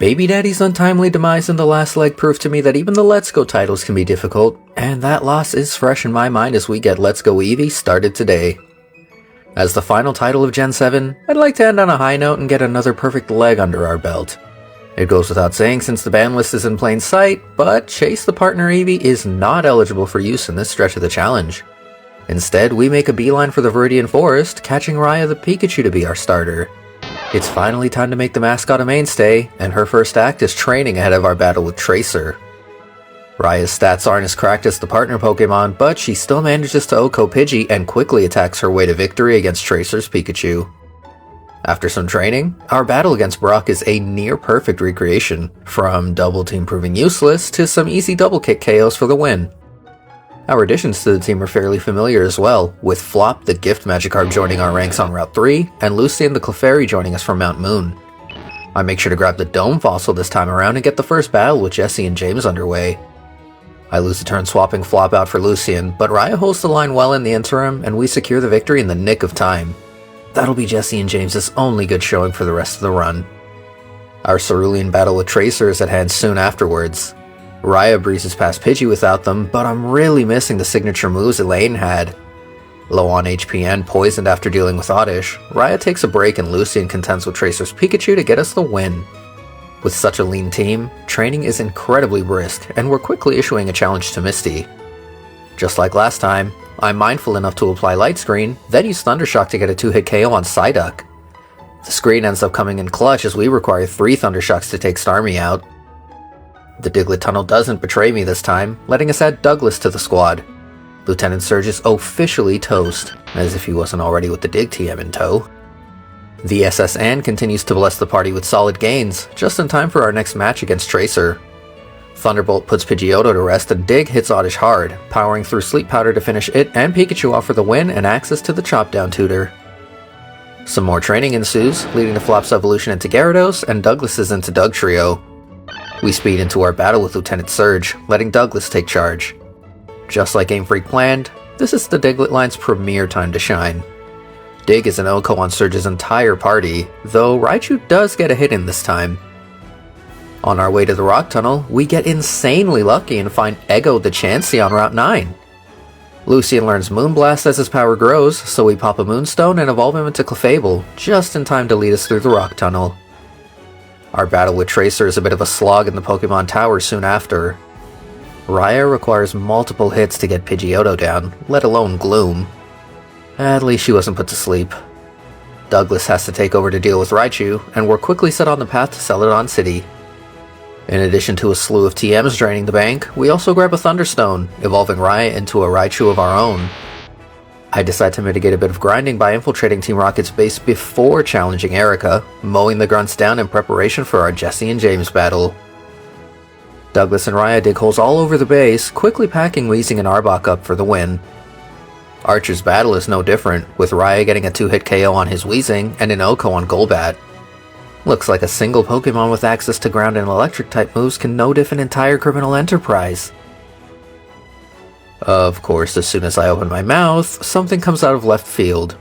Baby Daddy's untimely demise in the last leg proved to me that even the Let's Go titles can be difficult, and that loss is fresh in my mind as we get Let's Go Eevee started today. As the final title of Gen 7, I'd like to end on a high note and get another perfect leg under our belt. It goes without saying since the ban list is in plain sight, but Chase the partner Eevee is not eligible for use in this stretch of the challenge. Instead, we make a beeline for the Viridian Forest, catching Raya the Pikachu to be our starter. It's finally time to make the mascot a mainstay, and her first act is training ahead of our battle with Tracer. Raya's stats aren't as cracked as the partner Pokemon, but she still manages to OHKO Pidgey and quickly attacks her way to victory against Tracer's Pikachu. After some training, our battle against Brock is a near-perfect recreation, from Double Team proving useless to some easy double-kick KOs for the win. Our additions to the team are fairly familiar as well, with Flop the Gift Magikarp joining our ranks on Route 3, and Lucian the Clefairy joining us from Mount Moon. I make sure to grab the Dome Fossil this time around and get the first battle with Jessie and James underway. I lose a turn swapping Flop out for Lucian, but Raya holds the line well in the interim, and we secure the victory in the nick of time. That'll be Jessie and James's only good showing for the rest of the run. Our Cerulean battle with Tracer is at hand soon afterwards. Raya breezes past Pidgey without them, but I'm really missing the signature moves Elaine had. Low on HP and poisoned after dealing with Oddish, Raya takes a break and Lucian contends with Tracer's Pikachu to get us the win. With such a lean team, training is incredibly brisk, and we're quickly issuing a challenge to Misty. Just like last time, I'm mindful enough to apply Light Screen, then use Thundershock to get a 2-hit KO on Psyduck. The screen ends up coming in clutch as we require 3 Thundershocks to take Starmie out. The Diglett Tunnel doesn't betray me this time, letting us add Douglas to the squad. Lieutenant Surge is officially toast, as if he wasn't already with the Dig TM in tow. The SS Anne continues to bless the party with solid gains, just in time for our next match against Tracer. Thunderbolt puts Pidgeotto to rest and Dig hits Oddish hard, powering through Sleep Powder to finish it and Pikachu off for the win and access to the Chop Down Tutor. Some more training ensues, leading to Flop's evolution into Gyarados and Douglas's into Dugtrio. We speed into our battle with Lieutenant Surge, letting Douglas take charge. Just like Game Freak planned, this is the Diglett line's premier time to shine. Dig is an OHKO on Surge's entire party, though Raichu does get a hit in this time. On our way to the Rock Tunnel, we get insanely lucky and find Ego the Chansey on Route 9. Lucian learns Moonblast as his power grows, so we pop a Moonstone and evolve him into Clefable, just in time to lead us through the Rock Tunnel. Our battle with Tracer is a bit of a slog in the Pokemon Tower soon after. Raya requires multiple hits to get Pidgeotto down, let alone Gloom. At least she wasn't put to sleep. Douglas has to take over to deal with Raichu, and we're quickly set on the path to Celadon City. In addition to a slew of TMs draining the bank, we also grab a Thunderstone, evolving Raya into a Raichu of our own. I decide to mitigate a bit of grinding by infiltrating Team Rocket's base before challenging Erica, mowing the grunts down in preparation for our Jessie and James battle. Douglas and Raya dig holes all over the base, quickly packing Weezing and Arbok up for the win. Archer's battle is no different, with Raya getting a 2-hit KO on his Weezing and an OHKO on Golbat. Looks like a single Pokemon with access to ground and electric type moves can no-diff an entire criminal enterprise. Of course, as soon as I open my mouth, something comes out of left field.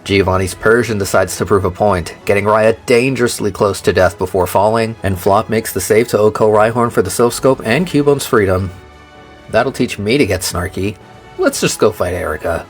Giovanni's Persian decides to prove a point, getting Raya dangerously close to death before falling, and Flop makes the save to OHKO Rhyhorn for the Silph and Cubone's freedom. That'll teach me to get snarky. Let's just go fight Erica.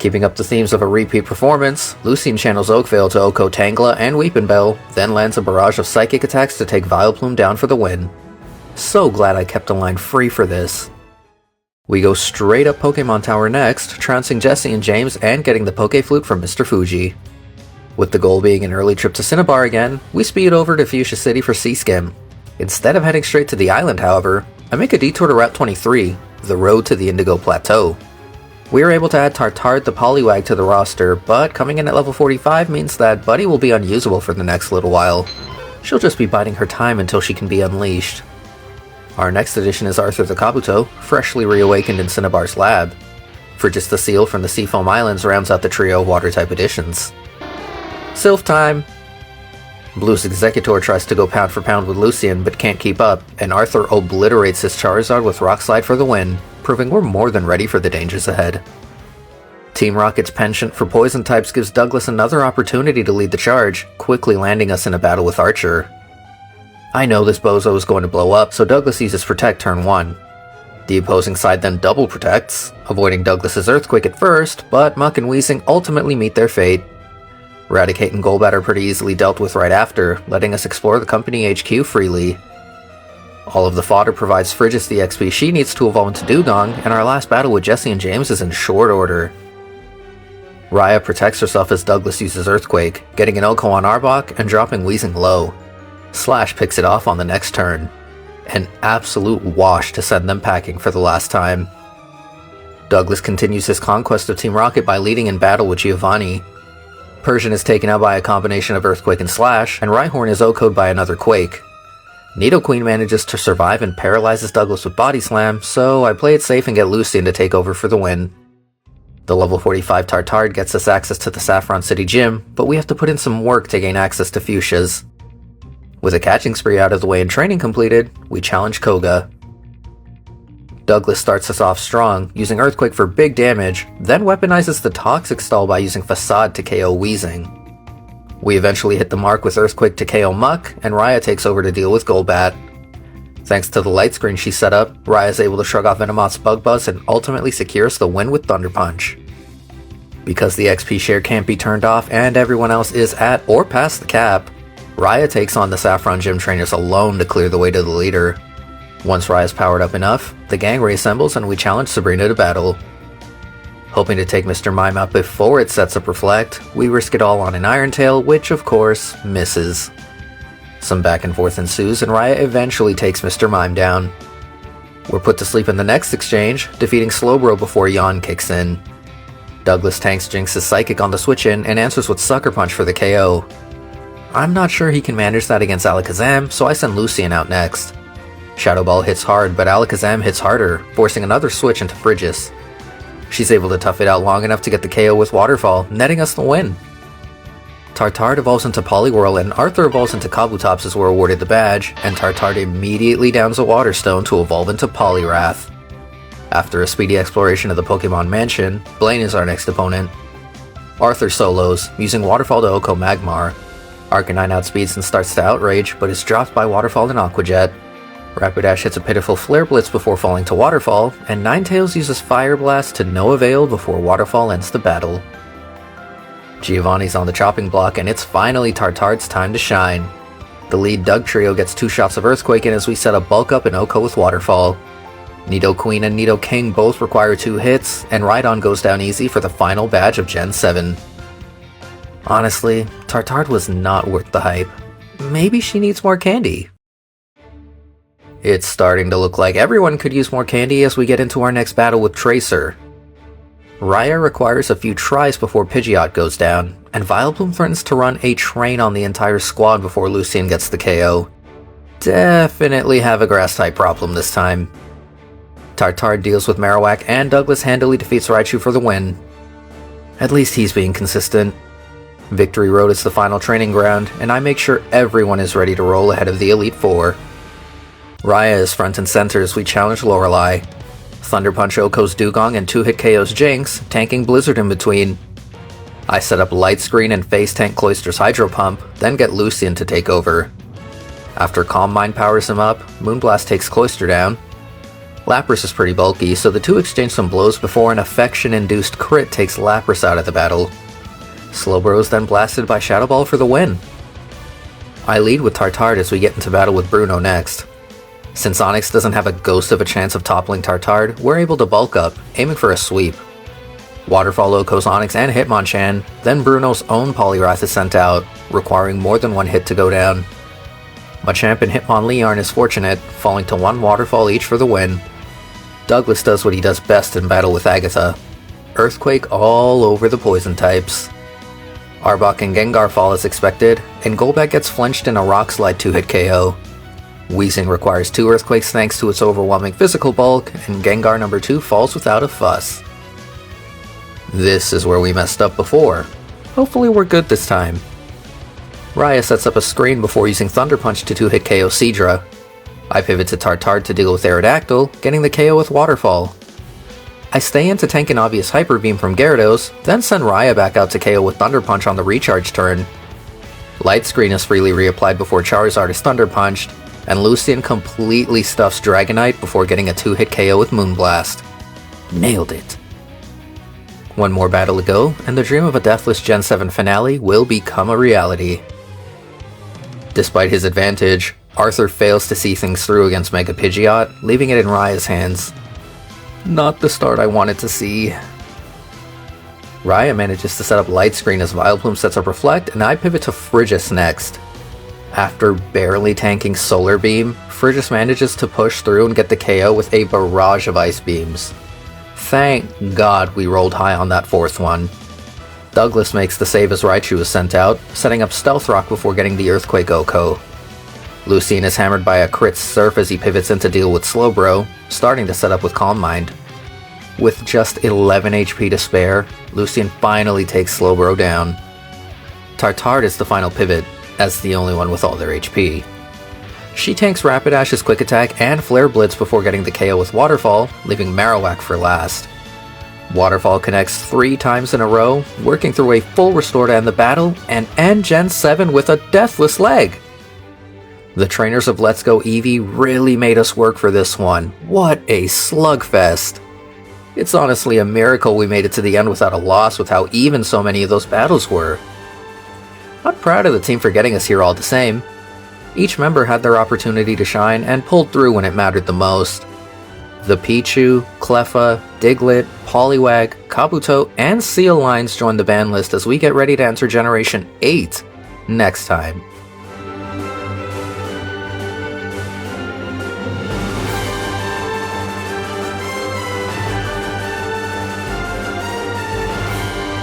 Keeping up the themes of a repeat performance, Lucian channels Oakvale to OHKO Tangela and Weepinbell, then lands a barrage of psychic attacks to take Vileplume down for the win. So glad I kept a line free for this. We go straight up Pokemon Tower next, trouncing Jessie and James and getting the Poké-Flute from Mr. Fuji. With the goal being an early trip to Cinnabar again, we speed over to Fuchsia City for Seaskim. Instead of heading straight to the island, however, I make a detour to Route 23, the road to the Indigo Plateau. We are able to add Tartard the Poliwag to the roster, but coming in at level 45 means that Buddy will be unusable for the next little while. She'll just be biding her time until she can be unleashed. Our next addition is Arthur the Kabuto, freshly reawakened in Cinnabar's lab. Frigis from the Seafoam Islands rounds out the trio of water-type additions. Silph time! Blue's Executor tries to go pound for pound with Lucian, but can't keep up, and Arthur obliterates his Charizard with Rock Slide for the win, proving we're more than ready for the dangers ahead. Team Rocket's penchant for poison types gives Douglas another opportunity to lead the charge, quickly landing us in a battle with Archer. I know this bozo is going to blow up, so Douglas uses Protect turn 1. The opposing side then double protects, avoiding Douglas's Earthquake at first, but Muck and Weezing ultimately meet their fate. Raticate and Golbat are pretty easily dealt with right after, letting us explore the company HQ freely. All of the fodder provides Frigis the XP she needs to evolve into Dugong, and our last battle with Jesse and James is in short order. Raya protects herself as Douglas uses Earthquake, getting an Oko on Arbok and dropping Weezing low. Slash picks it off on the next turn. An absolute wash to send them packing for the last time. Douglas continues his conquest of Team Rocket by leading in battle with Giovanni. Persian is taken out by a combination of Earthquake and Slash, and Rhyhorn is OHKO'd by another Quake. Nidoqueen manages to survive and paralyzes Douglas with Body Slam, so I play it safe and get Lucian to take over for the win. The level 45 Tartard gets us access to the Saffron City Gym, but we have to put in some work to gain access to Fuchsias. With a catching spree out of the way and training completed, we challenge Koga. Douglas starts us off strong, using Earthquake for big damage, then weaponizes the Toxic Stall by using Facade to KO Weezing. We eventually hit the mark with Earthquake to KO Muck, and Raya takes over to deal with Golbat. Thanks to the light screen she set up, Raya is able to shrug off Venomoth's Bug Buzz and ultimately secures the win with Thunder Punch. Because the XP share can't be turned off and everyone else is at or past the cap, Raya takes on the Saffron Gym Trainers alone to clear the way to the leader. Once Raya's powered up enough, the gang reassembles and we challenge Sabrina to battle. Hoping to take Mr. Mime out before it sets up Reflect, we risk it all on an Iron Tail, which of course, misses. Some back and forth ensues and Raya eventually takes Mr. Mime down. We're put to sleep in the next exchange, defeating Slowbro before Yawn kicks in. Douglas tanks Jinx's Psychic on the switch-in and answers with Sucker Punch for the KO. I'm not sure he can manage that against Alakazam, so I send Lucian out next. Shadow Ball hits hard, but Alakazam hits harder, forcing another switch into Frigis. She's able to tough it out long enough to get the KO with Waterfall, netting us the win. Tartard evolves into Poliwhirl and Arthur evolves into Kabutops as we're awarded the badge, and Tartard immediately downs a Water Stone to evolve into Poliwrath. After a speedy exploration of the Pokemon Mansion, Blaine is our next opponent. Arthur solos, using Waterfall to Oko Magmar. Arcanine outspeeds and starts to Outrage, but is dropped by Waterfall and Aqua Jet. Rapidash hits a pitiful Flare Blitz before falling to Waterfall, and Ninetales uses Fire Blast to no avail before Waterfall ends the battle. Giovanni's on the chopping block, and it's finally Tartard's time to shine. The lead Doug trio gets 2 shots of Earthquake in as we set up Bulk Up and Oko with Waterfall. Nidoqueen and Nidoking both require 2 hits, and Rhydon goes down easy for the final badge of Gen 7. Honestly, Tartard was not worth the hype. Maybe she needs more candy. It's starting to look like everyone could use more candy as we get into our next battle with Tracer. Raya requires a few tries before Pidgeot goes down, and Vileplume threatens to run a train on the entire squad before Lucian gets the KO. Definitely have a Grass-type problem this time. Tartard deals with Marowak and Douglas handily defeats Raichu for the win. At least he's being consistent. Victory Road is the final training ground, and I make sure everyone is ready to roll ahead of the Elite Four. Raya is front and center as we challenge Lorelei. Thunder Punch Oko's Dugong and 2-hit KO's Jinx, tanking Blizzard in between. I set up Light Screen and face tank Cloyster's Hydro Pump, then get Lucian to take over. After Calm Mind powers him up, Moonblast takes Cloyster down. Lapras is pretty bulky, so the two exchange some blows before an Affection-induced crit takes Lapras out of the battle. Slowbro is then blasted by Shadow Ball for the win. I lead with Tartard as we get into battle with Bruno next. Since Onix doesn't have a ghost of a chance of toppling Tartard, we're able to bulk up, aiming for a sweep. Waterfall Oko's Onix and Hitmonchan, then Bruno's own Poliwrath is sent out, requiring more than 1 hit to go down. Machamp and Hitmonleon is fortunate, falling to 1 Waterfall each for the win. Douglas does what he does best in battle with Agatha. Earthquake all over the poison types. Arbok and Gengar fall as expected, and Golbat gets flinched in a Rock Slide 2-hit KO. Weezing requires 2 Earthquakes thanks to its overwhelming physical bulk, and Gengar number 2 falls without a fuss. This is where we messed up before. Hopefully we're good this time. Raya sets up a screen before using Thunder Punch to 2-hit KO Seadra. I pivot to Tartard to deal with Aerodactyl, getting the KO with Waterfall. I stay in to tank an obvious Hyper Beam from Gyarados, then send Raya back out to KO with Thunder Punch on the recharge turn. Light Screen is freely reapplied before Charizard is Thunder Punched, and Lucian completely stuffs Dragonite before getting a 2-hit KO with Moonblast. Nailed it. One more battle to go, and the dream of a deathless Gen 7 finale will become a reality. Despite his advantage, Arthur fails to see things through against Mega Pidgeot, leaving it in Raya's hands. Not the start I wanted to see. Raya manages to set up Light Screen as Vileplume sets up Reflect, and I pivot to Frigis next. After barely tanking Solar Beam, Frigis manages to push through and get the KO with a barrage of Ice Beams. Thank God we rolled high on that fourth one. Douglas makes the save as Raichu is sent out, setting up Stealth Rock before getting the Earthquake OHKO. Lucian is hammered by a crit Surf as he pivots in to deal with Slowbro, starting to set up with Calm Mind. With just 11 HP to spare, Lucian finally takes Slowbro down. Tartard is the final pivot, as the only one with all their HP. She tanks Rapidash's Quick Attack and Flare Blitz before getting the KO with Waterfall, leaving Marowak for last. Waterfall connects 3 times in a row, working through a full restore to end the battle, and end Gen 7 with a Deathless Leg! The trainers of Let's Go Eevee really made us work for this one. What a slugfest! It's honestly a miracle we made it to the end without a loss with how even so many of those battles were. I'm proud of the team for getting us here all the same. Each member had their opportunity to shine and pulled through when it mattered the most. The Pichu, Cleffa, Diglett, Poliwag, Kabuto, and Seal lines join the ban list as we get ready to enter Generation 8 next time.